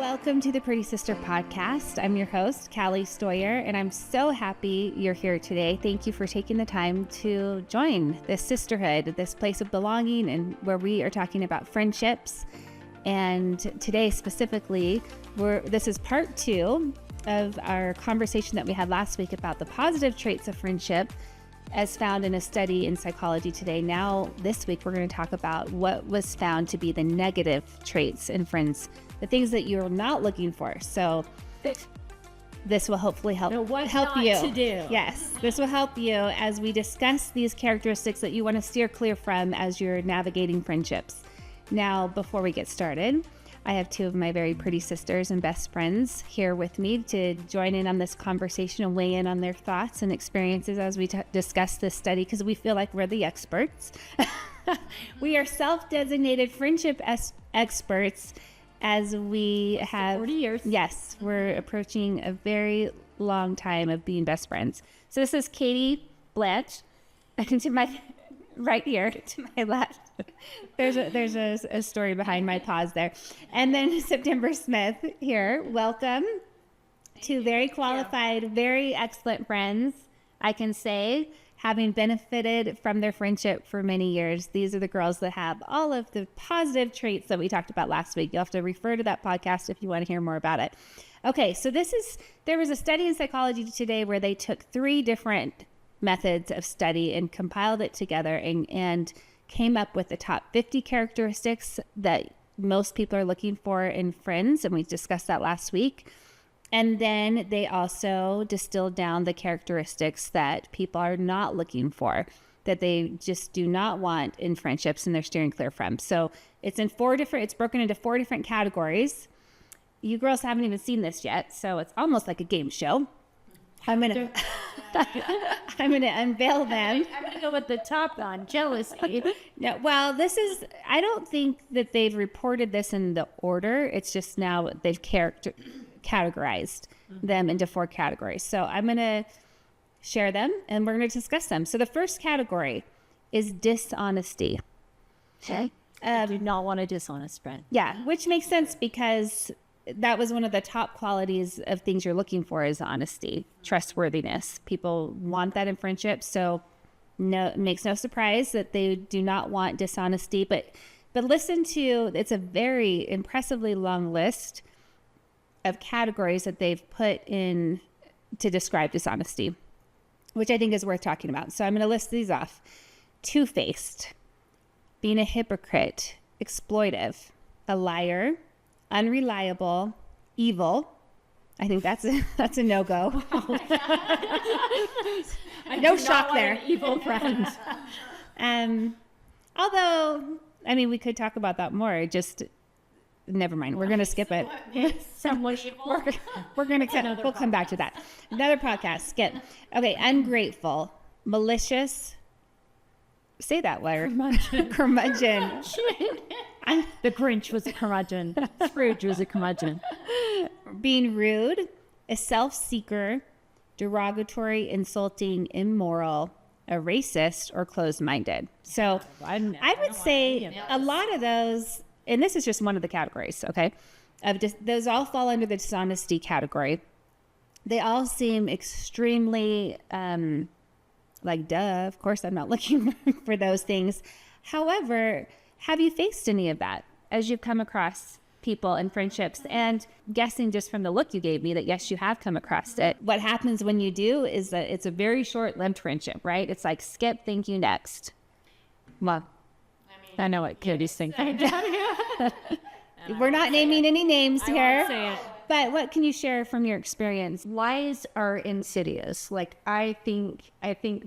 Welcome to the Pretty Sister Podcast. I'm your host, Callie Stoyer, and I'm so happy you're here today. Thank you for taking the time to join this sisterhood, this place of belonging, and where we are talking about friendships. And today specifically, this is part 2 of our conversation that we had last week about the positive traits of friendship as found in a study in psychology today. Now, this week, we're going to talk about what was found to be the negative traits in friends, the things that you're not looking for. So this will hopefully help you. To do. Yes, this will help you as we discuss these characteristics that you want to steer clear from as you're navigating friendships. Now, before we get started, I have 2 of my very pretty sisters and best friends here with me to join in on this conversation and weigh in on their thoughts and experiences as we discuss this study, because we feel like we're the experts. We are self-designated friendship experts, as we have 40 years. Yes, we're approaching a very long time of being best friends. So this is Katie, Blanch, and to my right here, to my left, there's a story behind my pause there. And then September Smith here. Welcome. 2 very qualified, very excellent friends, I can say, having benefited from their friendship for many years. These are the girls that have all of the positive traits that we talked about last week. You'll have to refer to that podcast if you want to hear more about it. Okay, so there was a study in psychology today where they took 3 different methods of study and compiled it together and came up with the top 50 characteristics that most people are looking for in friends. And we discussed that last week. And then they also distilled down the characteristics that people are not looking for, that they just do not want in friendships and they're steering clear from. So it's broken into 4 different categories. You girls haven't even seen this yet, so it's almost like a game show. I'm gonna unveil them. I'm gonna go with the top on jealousy. No, well, I don't think that they've reported this in the order. It's just now they've categorized them into 4 categories. So I'm going to share them and we're going to discuss them. So the first category is dishonesty. Okay. I do not want a dishonest friend. Yeah, which makes sense because that was one of the top qualities of things you're looking for is honesty, trustworthiness. People want that in friendships. So it makes no surprise that they do not want dishonesty. But listen to, it's a very impressively long list of categories that they've put in to describe dishonesty, which I think is worth talking about. So I'm going to list these off. Two-faced, being a hypocrite, exploitive, a liar, unreliable, evil. I think that's a no-go. No shock there. Evil friend. Although, I mean, we could talk about that more. Just never mind. We're going to skip it. Someone evil. We're going to, we'll come back to that. Another podcast, skip. Okay, ungrateful, malicious. Say that word. Curmudgeon. The Grinch was a curmudgeon. Scrooge was a curmudgeon. Being rude, a self-seeker, derogatory, insulting, immoral, a racist, or closed-minded. So I would say a lot of those, and this is just one of the categories, okay? Those all fall under the dishonesty category. They all seem extremely, of course I'm not looking for those things. However, have you faced any of that as you've come across people and friendships? And guessing just from the look you gave me that yes, you have come across it. What happens when you do is that it's a very short-lived friendship, right? It's like skip, thank you, next. Well, I know what Katie's thinking. We're not naming any names I here. won't say it. But what can you share from your experience? Lies are insidious. I think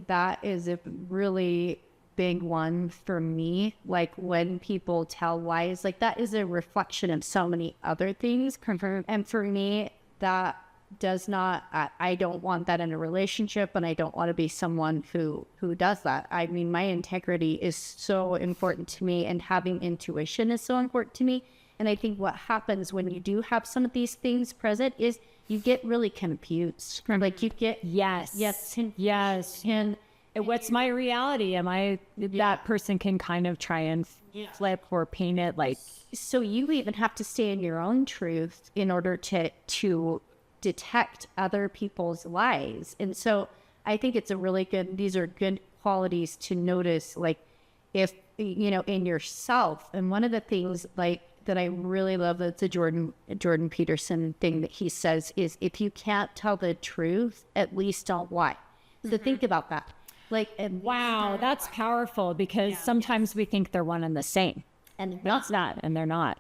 that is a really big one for me. Like when people tell lies, that is a reflection of so many other things. And for me, that does not, I don't want that in a relationship, and I don't want to be someone who does that. I mean, my integrity is so important to me, and having intuition is so important to me. And I think what happens when you do have some of these things present is you get really confused. You get yes. What's my reality? That person can kind of try and flip or paint it like. So you even have to stay in your own truth in order to detect other people's lies. And so I think it's these are good qualities to notice, like if, in yourself. And one of the things like that I really love, that's a Jordan Peterson thing that he says is, if you can't tell the truth, at least don't lie. So think about that. Like, Wow, that's powerful, because sometimes we think they're one and the same. and That's not, and they're not.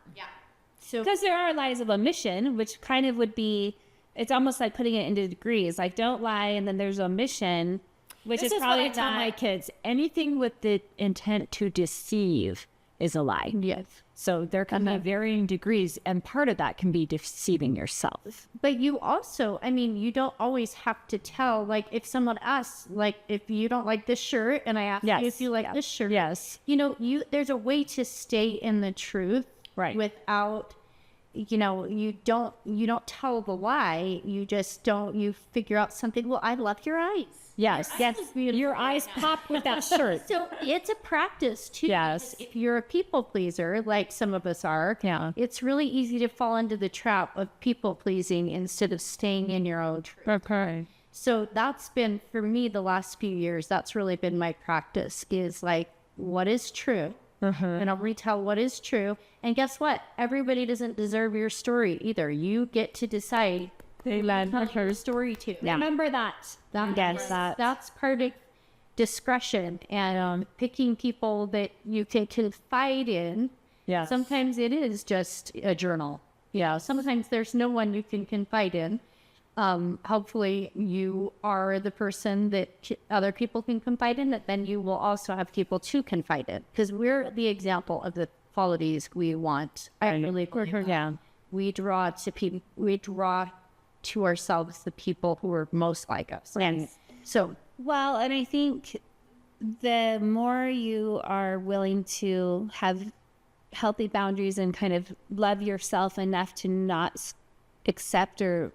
so Because there are lies of omission, which kind of would be, it's almost like putting it into degrees. Like, don't lie, and then there's omission, which This is is what probably I tell my not. kids. Anything with the intent to deceive is a lie. yes. So there can be varying degrees, and part of that can be deceiving yourself. But you also, you don't always have to tell, like, if someone asks, like, if you don't like this shirt, and I ask you if you like this shirt, Yes. there's a way to stay in the truth, Right. without, you don't tell the lie, you figure out something. Well, I love your eyes. Yes. Yes. Your eyes pop with that shirt. So it's a practice too. Yes. Because if you're a people pleaser, like some of us are, Yeah. it's really easy to fall into the trap of people pleasing instead of staying in your own truth. Okay. So that's been, for me, the last few years, that's really been my practice, is like, what is true? And I'll retell what is true. And guess what? Everybody doesn't deserve your story either. You get to decide her story too. Remember that. That's part of discretion and picking people that you can confide in. Yeah. Sometimes it is just a journal. Yeah. Sometimes there's no one you can confide in. Hopefully you are the person that other people can confide in, that then you will also have people to confide in, because we're the example of the qualities we want. I really believe that. Yeah. We draw to ourselves the people who are most like us. Yes. So Well, and I think the more you are willing to have healthy boundaries and kind of love yourself enough to not accept or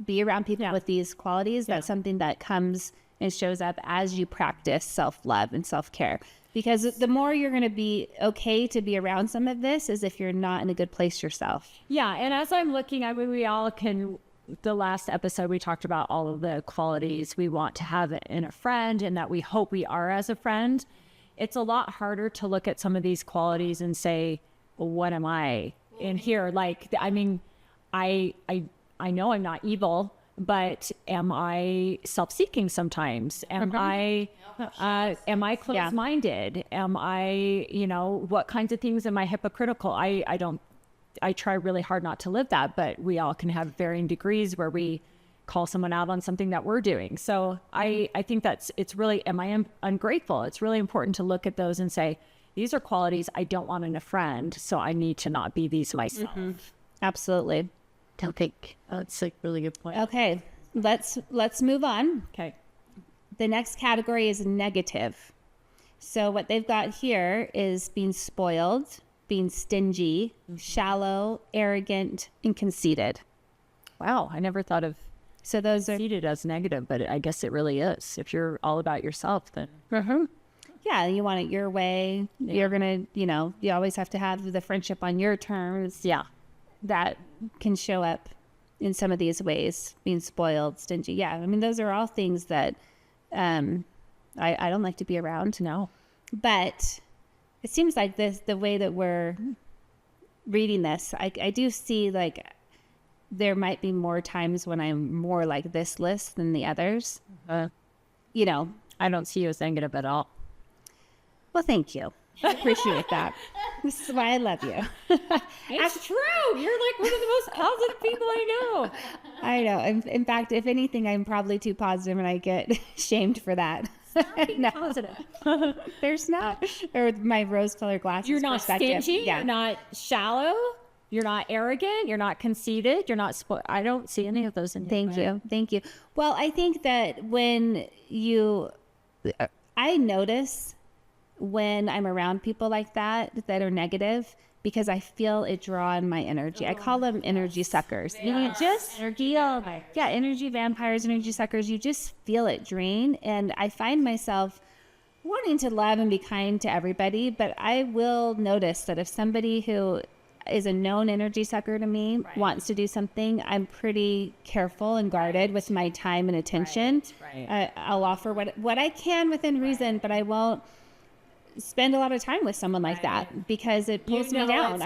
be around people with these qualities, that's something that comes and shows up as you practice self-love and self-care. Because the more you're going to be okay to be around some of this is if you're not in a good place yourself. Yeah. And as I'm looking, we all can, the last episode, we talked about all of the qualities we want to have in a friend and that we hope we are as a friend. It's a lot harder to look at some of these qualities and say, well, what am I in here? Like, I know I'm not evil, but am I self-seeking sometimes? Am I closed-minded? Am I, what kinds of things am I hypocritical? I try really hard not to live that, but we all can have varying degrees where we call someone out on something that we're doing. So I think it's really, am I ungrateful? It's really important to look at those and say, these are qualities I don't want in a friend, so I need to not be these myself. Absolutely. don't think that's a really good point. Okay, let's move on. Okay. The next category is negative. So what they've got here is being spoiled, being stingy, shallow, arrogant, and conceited. Wow, I never thought of So those are, conceited as negative, but I guess it really is. If you're all about yourself, then yeah, you want it your way. You're going to, you always have to have the friendship on your terms. yeah. That can show up in some of these ways, being spoiled, stingy. Yeah, I mean, those are all things that I don't like to be around. No. But it seems like the way that we're reading this, I do see like there might be more times when I'm more like this list than the others. I don't see you as negative at all. Well, thank you. I appreciate that. This is why I love you. It's true. You're like one of the most positive people I know. I know. In fact, if anything, I'm probably too positive and I get shamed for that. No, Positive. there's not. Or my rose-colored glasses. You're not perspective. stingy. Yeah. You're not shallow. You're not arrogant. You're not conceited. You're not I don't see any of those in you. Thank you. Well, I think that when I notice when I'm around people like that are negative, because I feel it draw in my energy. I call them energy suckers. You just feel, energy vampires, energy suckers. You just feel it drain. And I find myself wanting to love and be kind to everybody, but I will notice that if somebody who is a known energy sucker to me wants to do something, I'm pretty careful and guarded with my time and attention. I'll offer what I can within reason, but I won't spend a lot of time with someone like that because it pulls me down.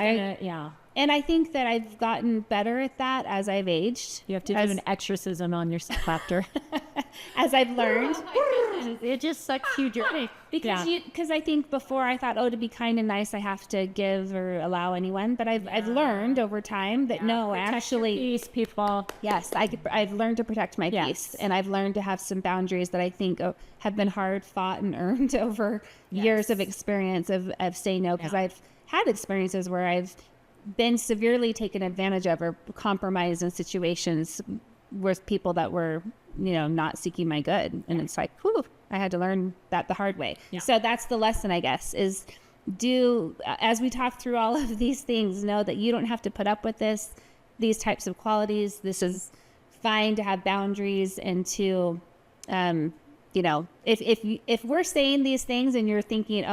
And I think that I've gotten better at that as I've aged. You have to do an exorcism on yourself after. As I've learned. It just sucks you dry. Because I think before I thought, to be kind and nice, I have to give or allow anyone. But I've learned over time that no, protect actually, your peace, people. Yes, I've learned to protect my peace, and I've learned to have some boundaries that I think have been hard fought and earned over years of experience of saying no. Because I've had experiences where I've been severely taken advantage of or compromised in situations with people that were, not seeking my good. And it's like, whew, I had to learn that the hard way. So that's the lesson, I guess, is as we talk through all of these things, know that you don't have to put up with these types of qualities. This is fine to have boundaries and to, if we're saying these things and you're thinking,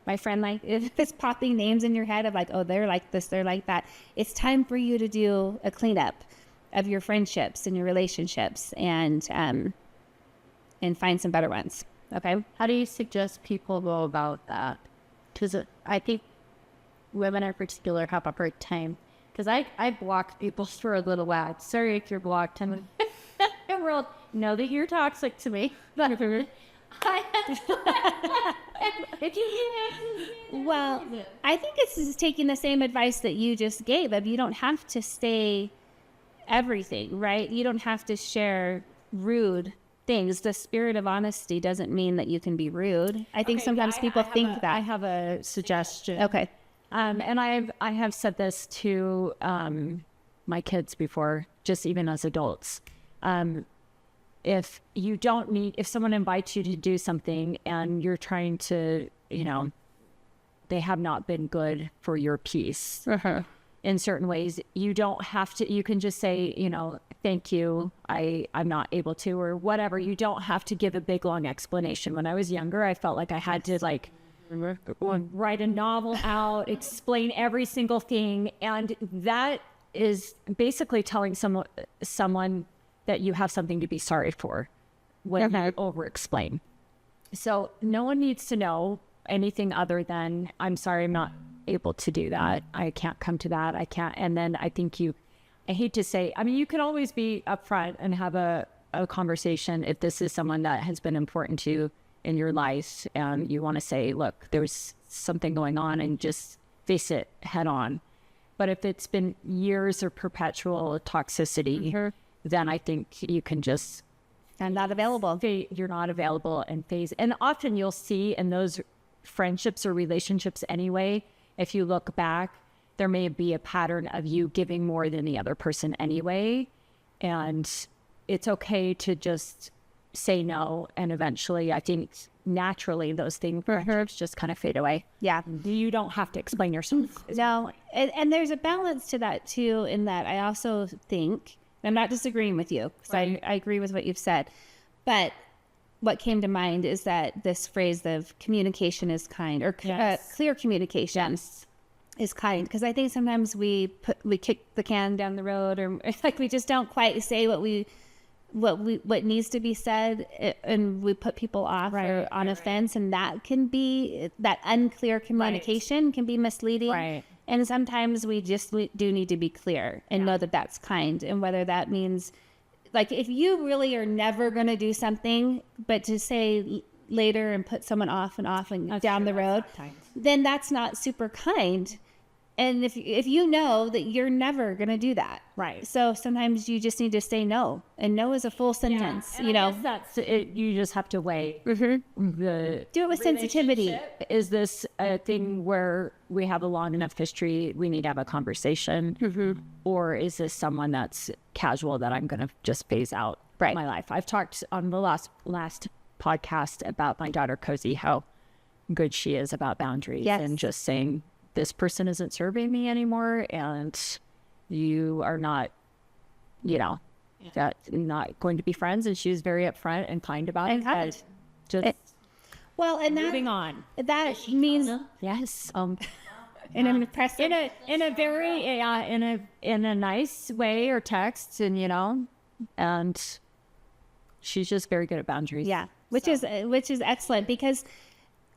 my friend, if it's popping names in your head of they're like this, they're like that. It's time for you to do a cleanup of your friendships and your relationships and find some better ones. Okay. How do you suggest people go about that? Because I think women in particular have a hard time. Because I blocked people for a little while. Sorry if you're blocked. And the world know that you're toxic to me. Well, I think it's just taking the same advice that you just gave of you don't have to say everything, right? You don't have to share rude things. The spirit of honesty doesn't mean that you can be rude. I think sometimes people think that. I have a suggestion. Okay. And I have said this to my kids before, just even as adults. If someone invites you to do something and you're trying to, they have not been good for your peace in certain ways, you don't have to, you can just say, thank you, I'm not able to, or whatever. You don't have to give a big, long explanation. When I was younger, I felt like I had to write a novel out, explain every single thing. And that is basically telling someone that you have something to be sorry for when you over-explain. So no one needs to know anything other than, I'm sorry, I'm not able to do that. I can't come to that. I can't. And then I think I hate to say, you can always be upfront and have a conversation if this is someone that has been important to you in your life and you want to say, look, there's something going on, and just face it head on. But if it's been years of perpetual toxicity, then I think you can just... I'm not available. You're not available and phase. And often you'll see in those friendships or relationships anyway, if you look back, there may be a pattern of you giving more than the other person anyway. And it's okay to just say no. And eventually, I think naturally those things just kind of fade away. Yeah. You don't have to explain yourself. No. And there's a balance to that too, in that I also think... I'm not disagreeing with you because I agree with what you've said. But what came to mind is that this phrase of communication is kind, or clear communication is kind. Because I think sometimes we kick the can down the road, or we just don't quite say what needs to be said, and we put people off or on offense, and that can be, that unclear communication can be misleading. Right. And sometimes we do need to be clear and know that that's kind. And whether that means, if you really are never going to do something, but to say later and put someone off and down the road, then that's not super kind. And if you know that you're never going to do that. Right. So sometimes you just need to say no. And no is a full sentence, I guess that's it. You just have to weigh. Do it with sensitivity. Is this a thing where we have a long enough history, we need to have a conversation? Or is this someone that's casual that I'm going to just phase out my life? I've talked on the last podcast about my daughter, Cozy, how good she is about boundaries and just saying, this person isn't serving me anymore, and you are not, that not going to be friends. And she was very upfront and kind about it. And just well, and moving on. That means Yes. in an impressive, in a very in a nice way, or text, and and she's just very good at boundaries. yeah, which is excellent, because,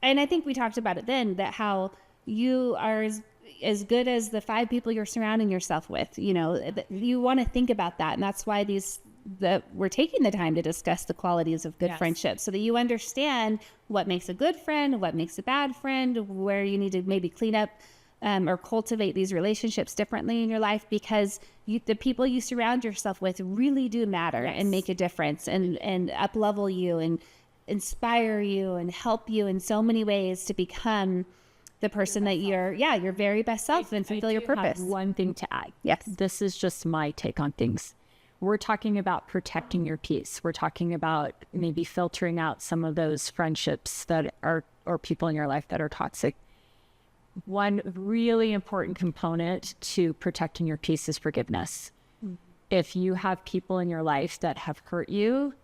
and I think we talked about it then, that how you are as good as the 5 people you're surrounding yourself with. You want to think about that, and that's why we're taking the time to discuss the qualities of good friendships, so that you understand what makes a good friend, what makes a bad friend, where you need to maybe clean up or cultivate these relationships differently in your life, because the people you surround yourself with really do matter and make a difference, and up level you and inspire you and help you in so many ways to become the person that you're your very best self and fulfill your purpose. One thing to add. Yes. This is just my take on things. We're talking about protecting your peace. We're talking about maybe filtering out some of those friendships that are, or people in your life that are toxic. One really important component to protecting your peace is forgiveness. If you have people in your life that have hurt you,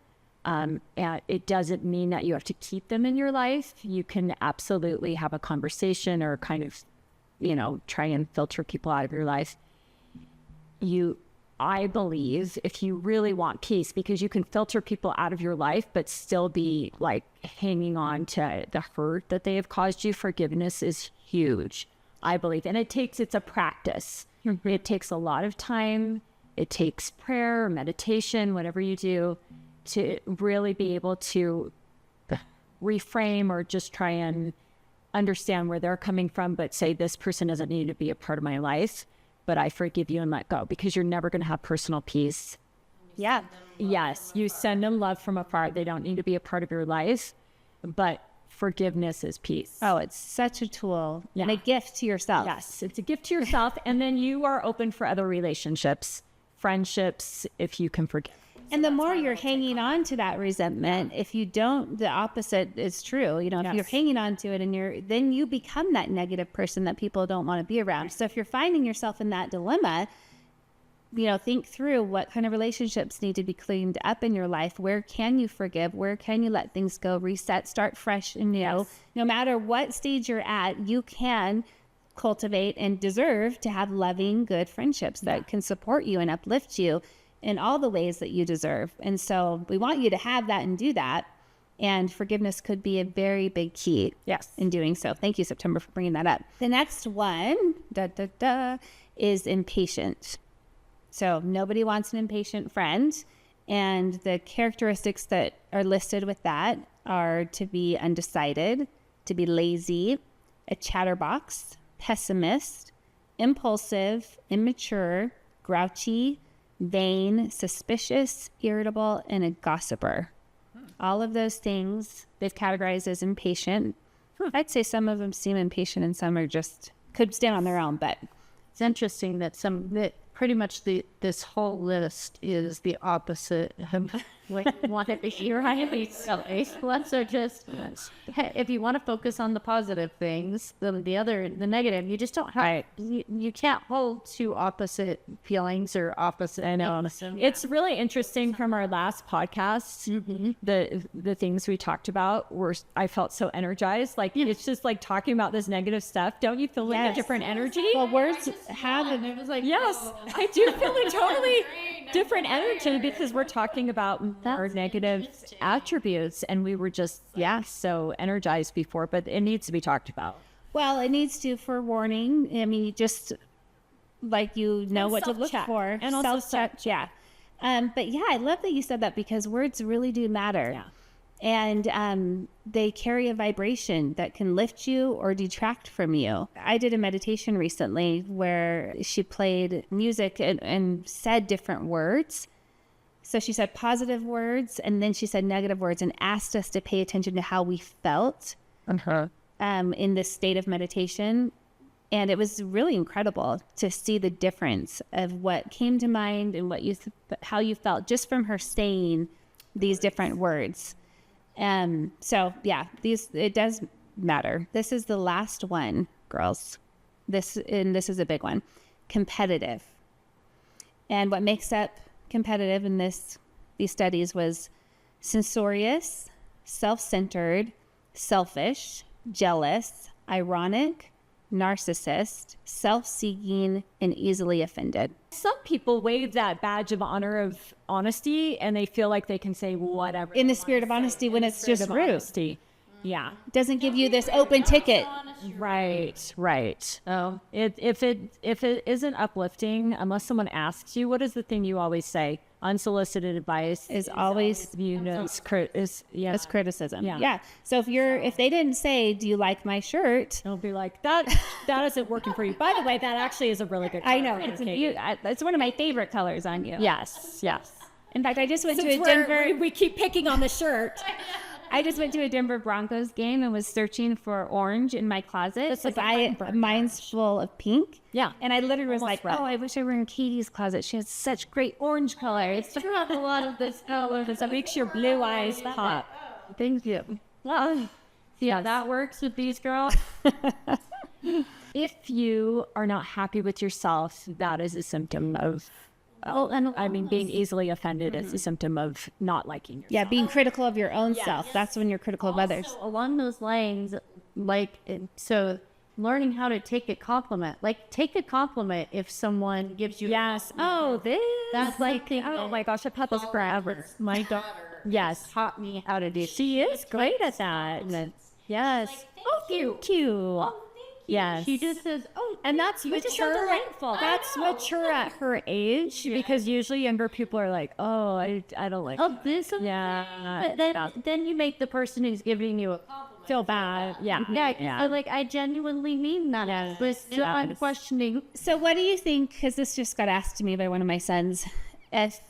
and it doesn't mean that you have to keep them in your life. You can absolutely have a conversation, or kind of, try and filter people out of your life. I believe if you really want peace, because you can filter people out of your life, but still be like hanging on to the hurt that they have caused you, forgiveness is huge, I believe. And it's a practice. It takes a lot of time. It takes prayer, meditation, whatever you do, to really be able to reframe, or just try and understand where they're coming from, but say, this person doesn't need to be a part of my life, but I forgive you and let go, because you're never going to have personal peace. Yeah. Yes, you send them love from afar. They don't need to be a part of your life, but forgiveness is peace. Oh, it's such a tool and a gift to yourself. Yes, it's a gift to yourself, and then you are open for other relationships, friendships, if you can forgive. And the more you're hanging on to that resentment, if you don't, the opposite is true. If you're hanging on to it, and then you become that negative person that people don't want to be around. So if you're finding yourself in that dilemma, think through what kind of relationships need to be cleaned up in your life. Where can you forgive? Where can you let things go, reset, start fresh? And, no matter what stage you're at, you can cultivate and deserve to have loving, good friendships that can support you and uplift you in all the ways that you deserve. And so we want you to have that and do that. And forgiveness could be a very big key in doing so. Thank you, September, for bringing that up. The next one, is impatient. So nobody wants an impatient friend. And the characteristics that are listed with that are to be undecided, to be lazy, a chatterbox, pessimist, impulsive, immature, grouchy, vain, suspicious, irritable, and a gossiper. All of those things they've categorized as impatient. I'd say some of them seem impatient and some are just could stand on their own, but it's interesting that pretty much this whole list is the opposite of what you want to be right. So just if you want to focus on the positive things, the negative, you just don't have. You can't hold two opposite feelings or opposite. I know. It's really interesting from our last podcast. The things we talked about I felt so energized. Like it's just like talking about this negative stuff. Don't you feel like a different energy? Well, words have, and it was like, yes, I do feel a totally different energy, because we're talking about our negative attributes, and we were just so energized before, but it needs to be talked about. Well, it needs to, for warning. I mean, just like what to look for, and also self-check. But I love that you said that, because words really do matter. And they carry a vibration that can lift you or detract from you. I did a meditation recently where she played music and said different words. So she said positive words, and then she said negative words, and asked us to pay attention to how we felt in this state of meditation. And it was really incredible to see the difference of what came to mind and how you felt just from her saying these different words. It does matter. This is the last one, girls. this is a big one, competitive. And what makes up competitive in these studies was censorious, self-centered, selfish, jealous, ironic, narcissist, self-seeking, and easily offended. Some people wave that badge of honor of honesty and they feel like they can say whatever. In the spirit of honesty when it's just rude. Honesty. Yeah. Doesn't give you this open ticket. Right. Oh, if it isn't uplifting, unless someone asks you, what is the thing you always say? Unsolicited advice Is always viewed as criticism. Yeah. So if they didn't say, "Do you like my shirt?" It'll be like that isn't working for you. By the way, that actually is a really good color. I know it's one of my favorite colors on you. Yes. In fact, I just went to a Denver. We keep picking on the shirt. I just went to a Denver Broncos game and was searching for orange in my closet. Mine's full of pink. Yeah. And I literally was Almost like, red. oh, I wish I were in Katie's closet. She has such great orange color. It's not a lot of this color. It makes your blue eyes pop. Thank you. Well, yeah, that works with these girls. If you are not happy with yourself, that is a symptom of being easily offended is a symptom of not liking yourself. Yeah, being critical of your own self. That's when you're critical of others. Along those lines, so learning how to take a compliment. Like, take a compliment if someone gives you. Yes. Oh, this. That's like, Oh my gosh, I've had this forever. my daughter Yes. taught me how to do. She is great at that. Yes. Oh, thank you. Yes. She just says, "Oh," And that's mature. That's mature at her age because usually younger people are like, "Oh, I don't like." "Oh, this." Yeah. But then you make the person who's giving you a compliment Feel bad. Yeah. I genuinely mean that. Yeah. But still, I'm questioning. So what do you think, because this just got asked to me by one of my sons, if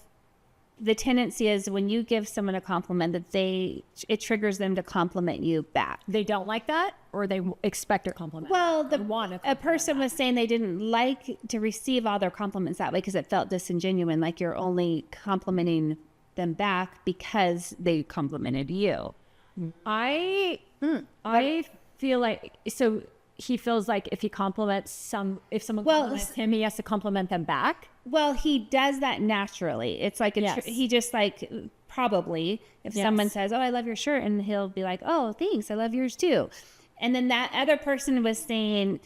the tendency is when you give someone a compliment that it triggers them to compliment you back? They don't like that, or they expect a compliment. Well, one a person was saying they didn't like to receive all their compliments that way because it felt disingenuous, like you're only complimenting them back because they complimented you. I feel like so he feels like if he compliments if someone compliments him, he has to compliment them back. Well, he does that naturally. It's like he just like probably if someone says, "Oh, I love your shirt," and he'll be like, "Oh, thanks, I love yours too." And then that other person was saying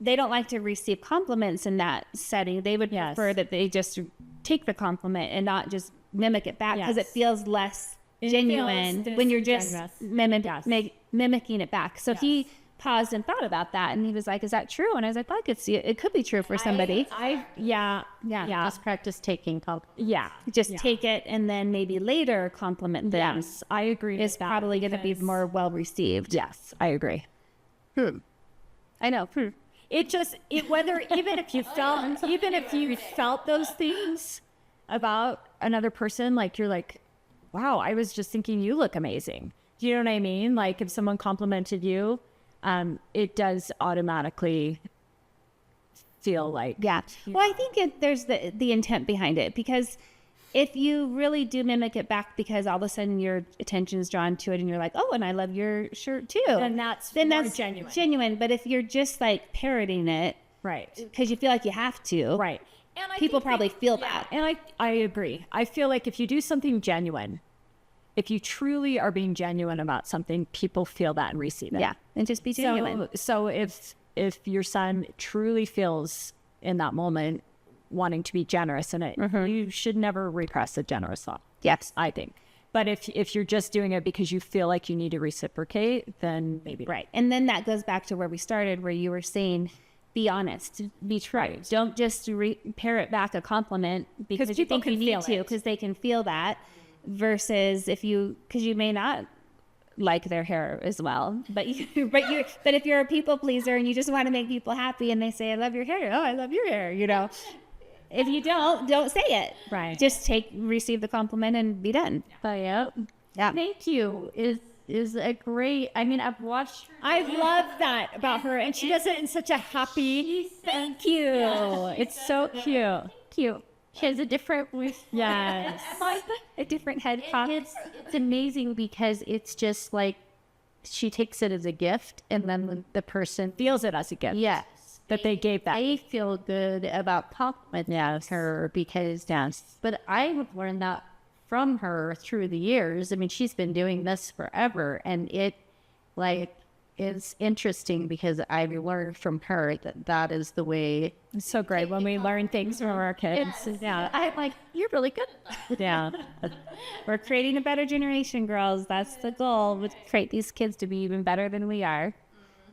they don't like to receive compliments in that setting. They would prefer that they just take the compliment and not just mimic it back because it feels less genuine when you're just mimicking it back. So he paused and thought about that, and he was like, "Is that true?" And I was like, "Well, I could see it. It could be true for somebody." Just practice taking compliments. Just take it and then maybe later compliment them. Yes, I agree. Is probably going to be more well received. Yes, I agree. I know. It just even if you felt those things about another person, like you're like, wow, I was just thinking you look amazing. Do you know what I mean? Like if someone complimented you, it does automatically feel like Well, I think there's the intent behind it, because if you really do mimic it back because all of a sudden your attention is drawn to it and you're like, "Oh, and I love your shirt too," then that's genuine. But if you're just like parroting it, right, because you feel like you have to, right, and people probably feel that. And I agree. I feel like if you do something genuine, if you truly are being genuine about something, people feel that and receive it. Yeah, and just be genuine. So if your son truly feels in that moment wanting to be generous in it, you should never repress a generous thought. Yes, I think. But if you're just doing it because you feel like you need to reciprocate, then maybe right. And then that goes back to where we started, where you were saying, be honest, be true. Right. Don't just parrot back a compliment because you think you need to, because they can feel that. Versus because you may not like their hair as well, but if you're a people pleaser and you just want to make people happy and they say, "I love your hair," "Oh, I love your hair," if you don't say it, right? Just receive the compliment and be done. Yeah. Thank you is a great. I mean, I've watched. I love that about her, and she does it in such a happy. Thank you. It's so cute. Cute. She has a different voice. Yes. A different head pop. It's amazing because it's just like she takes it as a gift, and then the person feels it as a gift. Yes. that they gave that. I feel good about complimenting her because, but I have learned that from her through the years. I mean, she's been doing this forever, and it is interesting because I've learned from her that is the way. It's so great when we learn things from our kids. Yeah, I'm like, you're really good. Yeah. We're creating a better generation, girls. That's the goal. We create these kids to be even better than we are.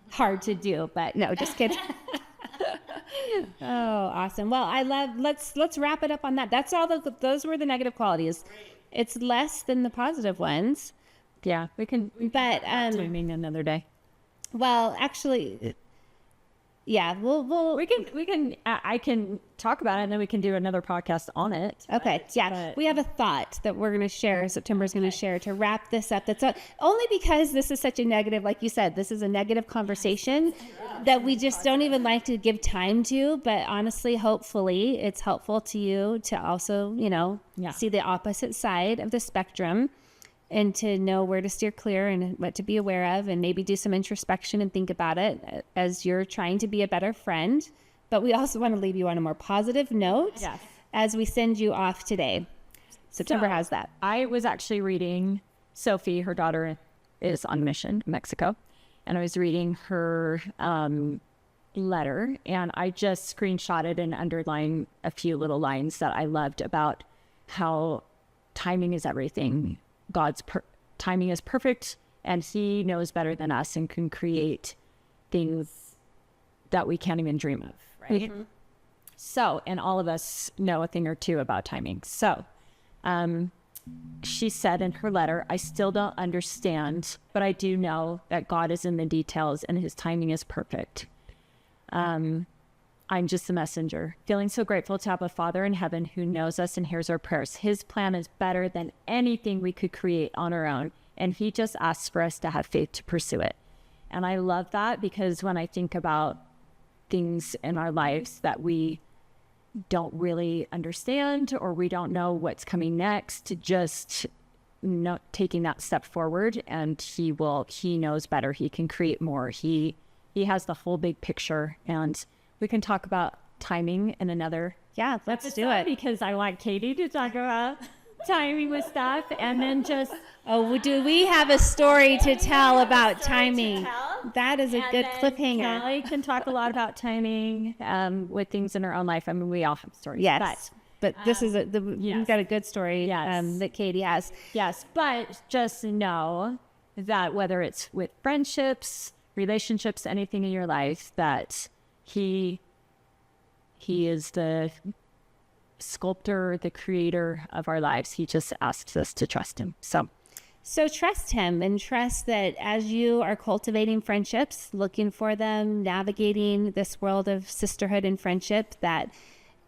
Hard to do, but no, just kidding. Oh, awesome. Well, let's wrap it up on that. That's all those were the negative qualities. It's less than the positive ones. Yeah, we can swimming another day. Well, actually, yeah, we can I can talk about it and then we can do another podcast on it. Okay. Yeah. We have a thought that we're going to share. September's going to share to wrap this up. That's only because this is such a negative, like you said, this is a negative conversation that we just don't even like to give time to. But honestly, hopefully it's helpful to you to also, see the opposite side of the spectrum and to know where to steer clear and what to be aware of, and maybe do some introspection and think about it as you're trying to be a better friend. But we also want to leave you on a more positive note as we send you off today. September has that. I was actually reading Sophie, her daughter is on mission in Mexico, and I was reading her letter, and I just screenshotted and underlined a few little lines that I loved about how timing is everything. God's timing is perfect, and he knows better than us and can create things that we can't even dream of, right? Mm-hmm. So, and all of us know a thing or two about timing. So, she said in her letter, I still don't understand, but I do know that God is in the details and his timing is perfect. I'm just a messenger, feeling so grateful to have a Father in heaven who knows us and hears our prayers. His plan is better than anything we could create on our own, and he just asks for us to have faith to pursue it. And I love that, because when I think about things in our lives that we don't really understand or we don't know what's coming next, just not taking that step forward, and he knows better. He can create more. He has the whole big picture, and we can talk about timing in another. Yeah, let's do it. Because I want Katie to talk about timing with stuff, and then just. Oh, do we have a story to tell about timing? That is a good cliffhanger. Callie can talk a lot about timing with things in her own life. I mean, we all have stories. Yes, but this is you've got a good story that Katie has. Yes, but just know that whether it's with friendships, relationships, anything in your life, that he is the sculptor, the creator of our lives. He just asks us to trust him. So trust him, and trust that as you are cultivating friendships, looking for them, navigating this world of sisterhood and friendship, that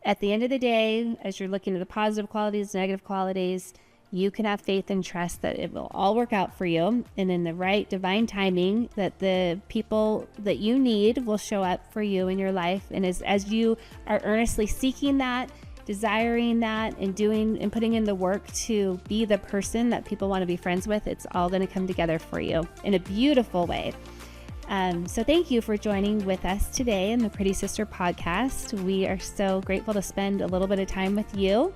at the end of the day, as you're looking at the positive qualities, negative qualities, you can have faith and trust that it will all work out for you, and in the right divine timing, that the people that you need will show up for you in your life. And as you are earnestly seeking that, desiring that, and doing and putting in the work to be the person that people want to be friends with, it's all going to come together for you in a beautiful way. So thank you for joining with us today in the Pretty Sister podcast. We are so grateful to spend a little bit of time with you,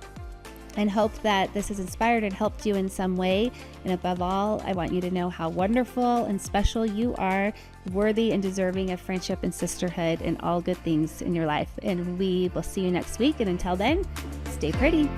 and hope that this has inspired and helped you in some way. And above all, I want you to know how wonderful and special you are, worthy and deserving of friendship and sisterhood and all good things in your life. And we will see you next week. And until then, stay pretty.